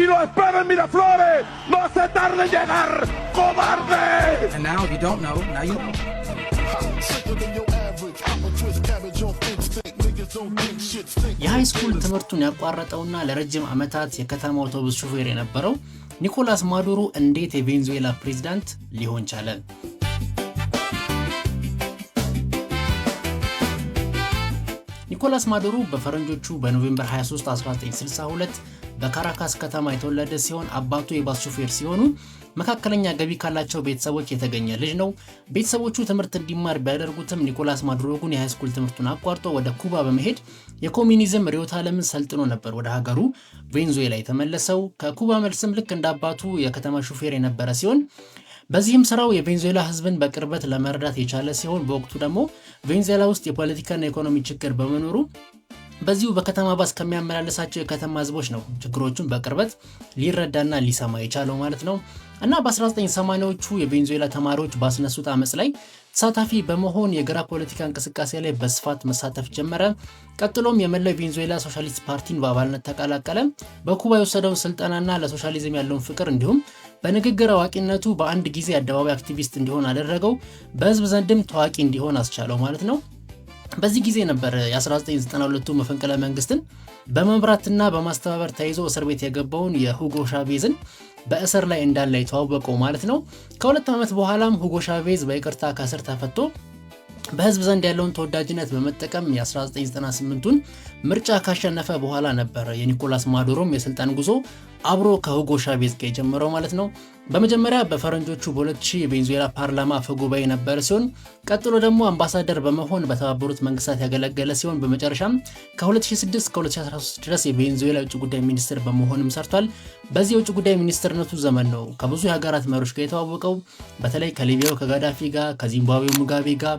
lo espero en Miraflores. No se tarde en llegar, cobarde. And now, if you don't know, now you know. የሃይ ስኩል ትምህርቱን ያቋረጠውና ለረጅም ዓመታት የከተማ አውቶቡስ ሹፌር የነበረው ኒኮላስ ማዱሮ እንዴት የቬንዙዌላ ፕሬዝዳንት ሊሆን ቻለ? ኒኮላስ ማዱሮ በፈረንጆቹ በኖቬምበር 23 1962 በካራካስ ከተማ የተወለደ ሲሆን አባቱ የባስ ሹፌር ሲሆኑ መካከለኛ ገቢ ካላቸው ቤተሰቦች የተገኘ ልጅ ነው። ቤተሰቦቹ ትምህርት እንዲማር ቢያደርጉትም ኒኮላስ ማዱሮ ግን የሃይ ስኩል ትምህርቱን አቋርጦ ወደ ኩባ በመሄድ የኮሙኒዝም ርዕዮተ ዓለምን ሰልጥኖ ነበር ወደ ሀገሩ ቬንዙዌላ የተመለሰው። ከኩባ መልስም ልክ እንደ አባቱ የከተማ ሹፌር የነበረ ሲሆን በዚህም ስራው የቬንዙዌላ ህዝብን በቅርበት ለመረዳት የቻለ ሲሆን በወቅቱ ደግሞ ቬንዙዌላ ውስጥ የፖለቲካና ኢኮኖሚ ችግር በመኖሩ በዚሁ በከተማ ባስ ከሚያመላልሳቸው የከተማ ህዝቦች ነው ችግሮቹን በቅርበት ሊረዳና ሊሰማ የቻለው ማለት ነው። እና በ1980ዎቹ የቬንዙዌላ ተማሪዎች ባስነሱት አመጽ ላይ ተሳታፊ በመሆን የግራ ፖለቲካ እንቅስቃሴ ላይ በስፋት መሳተፍ ጀመረ። ቀጥሎም የመላው ቬንዙዌላ ሶሻሊስት ፓርቲን በአባልነት ተቀላቀለ። በኩባ የወሰደውን ስልጠናና ለሶሻሊዝም ያለውን ፍቅር እንዲሁም በንግግር አዋቂነቱ በአንድ ጊዜ አደባባይ አክቲቪስት እንዲሆን አደረገው። በህዝብ ዘንድም ታዋቂ እንዲሆን አስቻለው ማለት ነው። በዚህ ጊዜ ነበር የ1992 መፈንቅለ መንግስትን በመምራትና በማስተባበር ተይዞ እስር ቤት የገባውን የሁጎ ሻቬዝን በእስር ላይ እንዳለ የተዋወቀው ማለት ነው። ከሁለት ዓመት በኋላም ሁጎ ሻቬዝ በይቅርታ ከእስር ተፈቶ በህዝብ ዘንድ ያለውን ተወዳጅነት በመጠቀም የ1998ቱን ምርጫ ካሸነፈ በኋላ ነበር የኒኮላስ ማዱሮም የስልጣን ጉዞ አብሮ ከሁጎ ሻቬዝ ጋር የጀመረው ማለት ነው። በመጀመሪያ በፈረንጆቹ በ2000 የቬንዙዌላ ፓርላማ አፈ ጉባኤ ነበር ሲሆን ቀጥሎ ደግሞ አምባሳደር በመሆን በተባበሩት መንግስታት ያገለገለ ሲሆን በመጨረሻም ከ2006 እስከ 2013 ድረስ የቬንዙዌላ የውጭ ጉዳይ ሚኒስትር በመሆንም ሰርቷል። በዚህ የውጭ ጉዳይ ሚኒስትርነቱ ዘመን ነው ከብዙ የሀገራት መሪዎች ጋር የተዋወቀው። በተለይ ከሊቢያው ከጋዳፊ ጋር፣ ከዚምባብዌው ሙጋቤ ጋር፣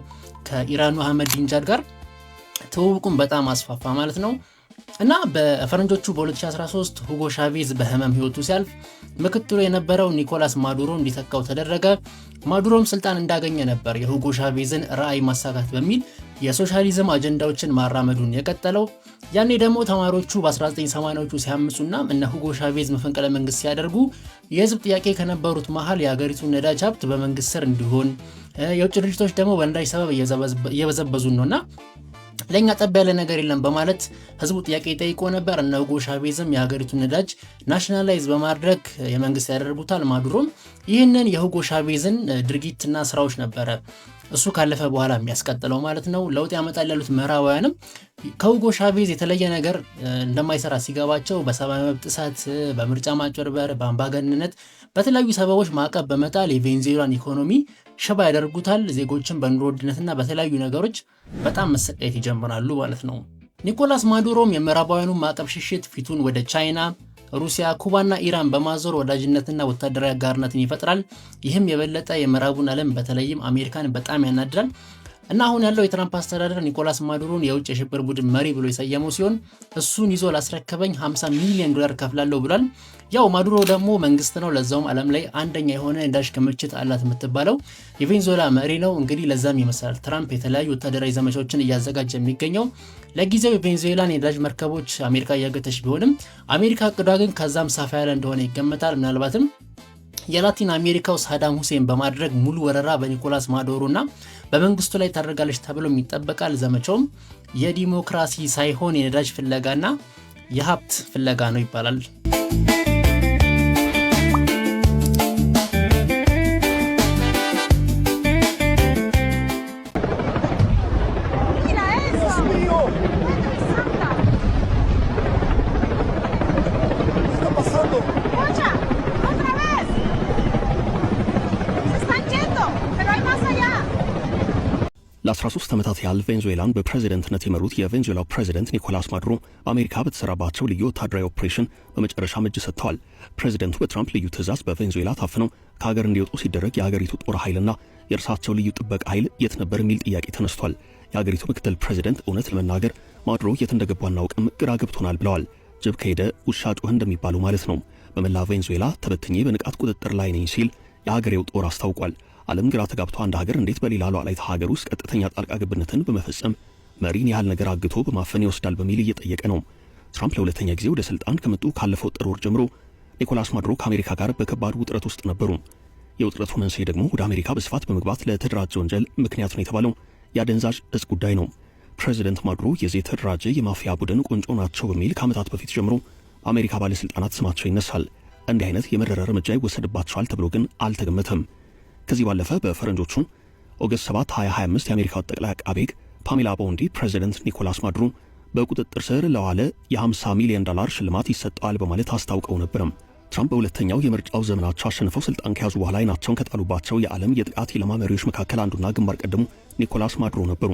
ከኢራኑ አህመድ ዲንጃድ ጋር ትውውቁን በጣም አስፋፋ ማለት ነው። እና በፈረንጆቹ በ2013 ሁጎ ሻቬዝ በህመም ህይወቱ ሲያልፍ ምክትሉ የነበረው ኒኮላስ ማዱሮ እንዲተካው ተደረገ። ማዱሮም ስልጣን እንዳገኘ ነበር የሁጎ ሻቬዝን ራዕይ ማሳካት በሚል የሶሻሊዝም አጀንዳዎችን ማራመዱን የቀጠለው። ያኔ ደግሞ ተማሪዎቹ በ1980ዎቹ ሲያምጹና እነ ሁጎ ሻቬዝ መፈንቅለ መንግስት ሲያደርጉ የህዝብ ጥያቄ ከነበሩት መሃል የሀገሪቱን ነዳጅ ሀብት በመንግስት ስር እንዲሆን፣ የውጭ ድርጅቶች ደግሞ በነዳጅ ሰበብ እየበዘበዙን ነውና ለኛ ጠብ ያለ ነገር የለም በማለት ህዝቡ ጥያቄ ጠይቆ ነበር። እነ ሁጎ ሻቬዝም የሀገሪቱን ነዳጅ ናሽናላይዝ በማድረግ የመንግስት ያደርጉታል። ማዱሮም ይህንን የሁጎ ሻቬዝን ድርጊትና ስራዎች ነበረ እሱ ካለፈ በኋላ የሚያስቀጥለው ማለት ነው። ለውጥ ያመጣል ያሉት ምዕራባውያንም ከሁጎ ሻቬዝ የተለየ ነገር እንደማይሰራ ሲገባቸው በሰብአዊ መብት ጥሰት፣ በምርጫ ማጭበርበር፣ በአምባገነንነት በተለያዩ ሰበቦች ማዕቀብ በመጣል የቬንዙዌላን ኢኮኖሚ ሽባ ያደርጉታል። ዜጎችን በኑሮ ውድነትና በተለያዩ ነገሮች በጣም መሰቃየት ይጀምራሉ ማለት ነው። ኒኮላስ ማዱሮም የምዕራባውያኑ ማዕቀብ ሽሽት ፊቱን ወደ ቻይና፣ ሩሲያ፣ ኩባና ኢራን በማዞር ወዳጅነትና ወታደራዊ አጋርነትን ይፈጥራል። ይህም የበለጠ የምዕራቡን ዓለም በተለይም አሜሪካን በጣም ያናድራል። እና አሁን ያለው የትራምፕ አስተዳደር ኒኮላስ ማዱሮን የውጭ የሽብር ቡድን መሪ ብሎ የሰየመው ሲሆን እሱን ይዞ ላስረከበኝ $50 ሚሊዮን ከፍላለሁ ብሏል። ያው ማዱሮ ደግሞ መንግስት ነው፣ ለዛውም ዓለም ላይ አንደኛ የሆነ ነዳጅ ክምችት አላት የምትባለው የቬንዙዌላ መሪ ነው። እንግዲህ ለዛም ይመስላል ትራምፕ የተለያዩ ወታደራዊ ዘመቻዎችን እያዘጋጀ የሚገኘው። ለጊዜው የቬንዙዌላን የነዳጅ መርከቦች አሜሪካ እያገተች ቢሆንም አሜሪካ እቅዷ ግን ከዛም ሰፋ ያለ እንደሆነ ይገመታል። ምናልባትም የላቲን አሜሪካው ሳዳም ሁሴን በማድረግ ሙሉ ወረራ በኒኮላስ ማዱሮና በመንግስቱ ላይ ታደርጋለች ተብሎ ይጠበቃል። ዘመቻውም የዲሞክራሲ ሳይሆን የነዳጅ ፍለጋና የሀብት ፍለጋ ነው ይባላል። ለ13 ዓመታት ያህል ቬንዙዌላን በፕሬዝደንትነት የመሩት የቬንዙዌላው ፕሬዝደንት ኒኮላስ ማዱሮ አሜሪካ በተሰራባቸው ልዩ ወታደራዊ ኦፕሬሽን በመጨረሻ እጅ ሰጥተዋል። ፕሬዝደንቱ በትራምፕ ልዩ ትዕዛዝ በቬንዙዌላ ታፍነው ከሀገር እንዲወጡ ሲደረግ የሀገሪቱ ጦር ኃይልና የእርሳቸው ልዩ ጥበቃ ኃይል የት ነበር የሚል ጥያቄ ተነስቷል። የሀገሪቱ ምክትል ፕሬዝደንት እውነት ለመናገር ማዱሮ የት እንደገቡ አናውቅም፣ ግራ ገብቶናል ብለዋል። ጅብ ከሄደ ውሻ ጮኸ እንደሚባሉ ማለት ነው። በመላ ቬንዙዌላ ተበትኜ በንቃት ቁጥጥር ላይ ነኝ ሲል የሀገሬው ጦር አስታውቋል። ዓለም ግራ ተጋብቶ አንድ ሀገር እንዴት በሌላ ሉዓላዊት ሀገር ውስጥ ቀጥተኛ ጣልቃ ገብነትን በመፈጸም መሪን ያህል ነገር አግቶ በማፈን ይወስዳል በሚል እየጠየቀ ነው። ትራምፕ ለሁለተኛ ጊዜ ወደ ስልጣን ከመጡ ካለፈው ጥር ወር ጀምሮ ኒኮላስ ማዱሮ ከአሜሪካ ጋር በከባድ ውጥረት ውስጥ ነበሩ። የውጥረቱ መንስኤ ደግሞ ወደ አሜሪካ በስፋት በመግባት ለተደራጀ ወንጀል ምክንያት ነው የተባለው የአደንዛዥ እጽ ጉዳይ ነው። ፕሬዚደንት ማዱሮ የዚህ የተደራጀ የማፊያ ቡድን ቁንጮ ናቸው በሚል ከዓመታት በፊት ጀምሮ አሜሪካ ባለስልጣናት ስማቸው ይነሳል። እንዲህ አይነት የመረረ እርምጃ ይወሰድባቸዋል ተብሎ ግን አልተገመተም። ከዚህ ባለፈ በፈረንጆቹ ኦገስት 7 2025 የአሜሪካው ጠቅላይ አቃቤ ሕግ ፓሜላ ቦንዲ ፕሬዚደንት ኒኮላስ ማዱሮ በቁጥጥር ስር ለዋለ የ$50 ሚሊዮን ሽልማት ይሰጠዋል በማለት አስታውቀው ነበርም። ትራምፕ በሁለተኛው የምርጫው ዘመናቸው አሸንፈው ስልጣን ከያዙ በኋላ አይናቸውን ከጣሉባቸው የዓለም የጥቃት ኢላማ መሪዎች መካከል አንዱና ግንባር ቀደሙ ኒኮላስ ማዱሮ ነበሩ።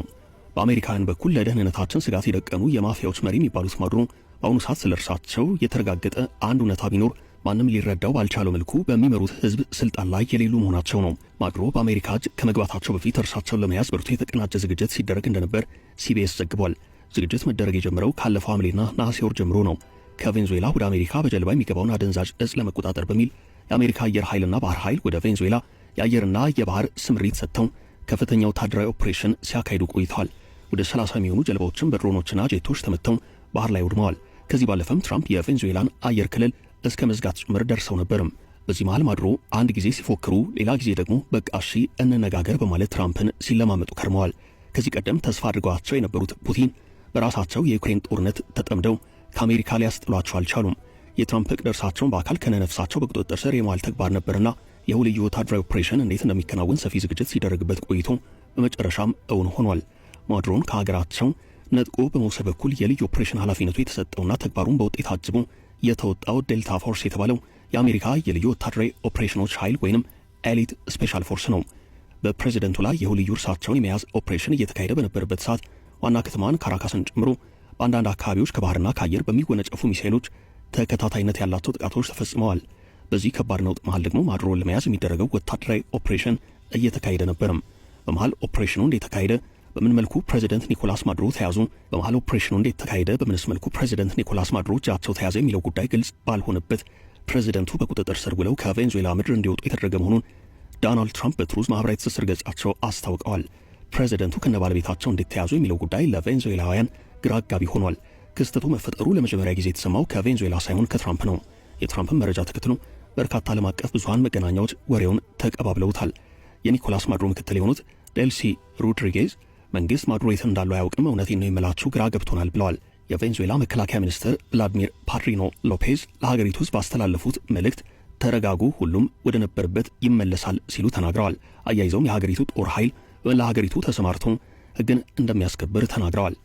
በአሜሪካውያን በኩል ለደህንነታችን ስጋት የደቀኑ የማፊያዎች መሪ የሚባሉት ማዱሮ በአሁኑ ሰዓት ስለ እርሳቸው የተረጋገጠ አንድ እውነታ ቢኖር ማንም ሊረዳው ባልቻለው መልኩ በሚመሩት ህዝብ ስልጣን ላይ የሌሉ መሆናቸው ነው። ማዱሮ በአሜሪካ እጅ ከመግባታቸው በፊት እርሳቸውን ለመያዝ ብርቱ የተቀናጀ ዝግጅት ሲደረግ እንደነበር ሲቢኤስ ዘግቧል። ዝግጅት መደረግ የጀመረው ካለፈው ሐምሌና ነሐሴ ወር ጀምሮ ነው። ከቬንዙዌላ ወደ አሜሪካ በጀልባ የሚገባውን አደንዛዥ እጽ ለመቆጣጠር በሚል የአሜሪካ አየር ኃይልና ባህር ኃይል ወደ ቬንዙዌላ የአየርና የባህር ስምሪት ሰጥተው ከፍተኛ ወታደራዊ ኦፕሬሽን ሲያካሂዱ ቆይተዋል። ወደ 30 የሚሆኑ ጀልባዎችን በድሮኖችና ጄቶች ተመተው ባህር ላይ ወድመዋል። ከዚህ ባለፈም ትራምፕ የቬንዙዌላን አየር ክልል እስከ መዝጋት ጭምር ደርሰው ነበርም። በዚህ መሃል ማዱሮ አንድ ጊዜ ሲፎክሩ፣ ሌላ ጊዜ ደግሞ በቃ እሺ እንነጋገር በማለት ትራምፕን ሲለማመጡ ከርመዋል። ከዚህ ቀደም ተስፋ አድርገዋቸው የነበሩት ፑቲን በራሳቸው የዩክሬን ጦርነት ተጠምደው ከአሜሪካ ሊያስጥሏቸው አልቻሉም። የትራምፕ እቅድ እርሳቸውን በአካል ከነነፍሳቸው በቁጥጥር ስር የማዋል ተግባር ነበርና ይኸው ልዩ ወታደራዊ ኦፕሬሽን እንዴት እንደሚከናወን ሰፊ ዝግጅት ሲደረግበት ቆይቶ በመጨረሻም እውን ሆኗል። ማዱሮን ከሀገራቸው ነጥቆ በመውሰድ በኩል የልዩ ኦፕሬሽን ኃላፊነቱ የተሰጠውና ተግባሩን በውጤት አጅቦ የተወጣው ዴልታ ፎርስ የተባለው የአሜሪካ የልዩ ወታደራዊ ኦፕሬሽኖች ኃይል ወይንም ኤሊት ስፔሻል ፎርስ ነው። በፕሬዚደንቱ ላይ ይኸው ልዩ እርሳቸውን የመያዝ ኦፕሬሽን እየተካሄደ በነበረበት ሰዓት ዋና ከተማን ካራካስን ጨምሮ በአንዳንድ አካባቢዎች ከባህርና ከአየር በሚወነጨፉ ሚሳኤሎች ተከታታይነት ያላቸው ጥቃቶች ተፈጽመዋል። በዚህ ከባድ ነውጥ መሃል ደግሞ ማዱሮን ለመያዝ የሚደረገው ወታደራዊ ኦፕሬሽን እየተካሄደ ነበርም። በመሃል ኦፕሬሽኑ እንዴት ተካሄደ? በምን መልኩ ፕሬዚደንት ኒኮላስ ማዱሮ ተያዙ? በመሃል ኦፕሬሽኑ እንዴት ተካሄደ? በምንስ መልኩ ፕሬዚደንት ኒኮላስ ማዱሮ እጃቸው ተያዘ? የሚለው ጉዳይ ግልጽ ባልሆነበት ፕሬዚደንቱ በቁጥጥር ስር ውለው ከቬንዙዌላ ምድር እንዲወጡ የተደረገ መሆኑን ዶናልድ ትራምፕ በትሩዝ ማህበራዊ ትስስር ገጻቸው አስታውቀዋል። ፕሬዚደንቱ ከነ ባለቤታቸው እንዴት ተያዙ የሚለው ጉዳይ ለቬንዙዌላውያን ግራ አጋቢ ሆኗል። ክስተቱ መፈጠሩ ለመጀመሪያ ጊዜ የተሰማው ከቬንዙዌላ ሳይሆን ከትራምፕ ነው። የትራምፕን መረጃ ተከትሎ በርካታ ዓለም አቀፍ ብዙሃን መገናኛዎች ወሬውን ተቀባብለውታል። የኒኮላስ ማዱሮ ምክትል የሆኑት ዴልሲ ሮድሪጌዝ መንግስት ማዱሮ የት እንዳሉ አያውቅም፣ እውነቴን ነው የምላችሁ፣ ግራ ገብቶናል ብለዋል። የቬንዙዌላ መከላከያ ሚኒስትር ቭላዲሚር ፓድሪኖ ሎፔዝ ለሀገሪቱ ህዝብ ባስተላለፉት መልእክት ተረጋጉ፣ ሁሉም ወደ ነበረበት ይመለሳል ሲሉ ተናግረዋል። አያይዘውም የሀገሪቱ ጦር ኃይል በመላ ሀገሪቱ ተሰማርቶ ህግን እንደሚያስከብር ተናግረዋል።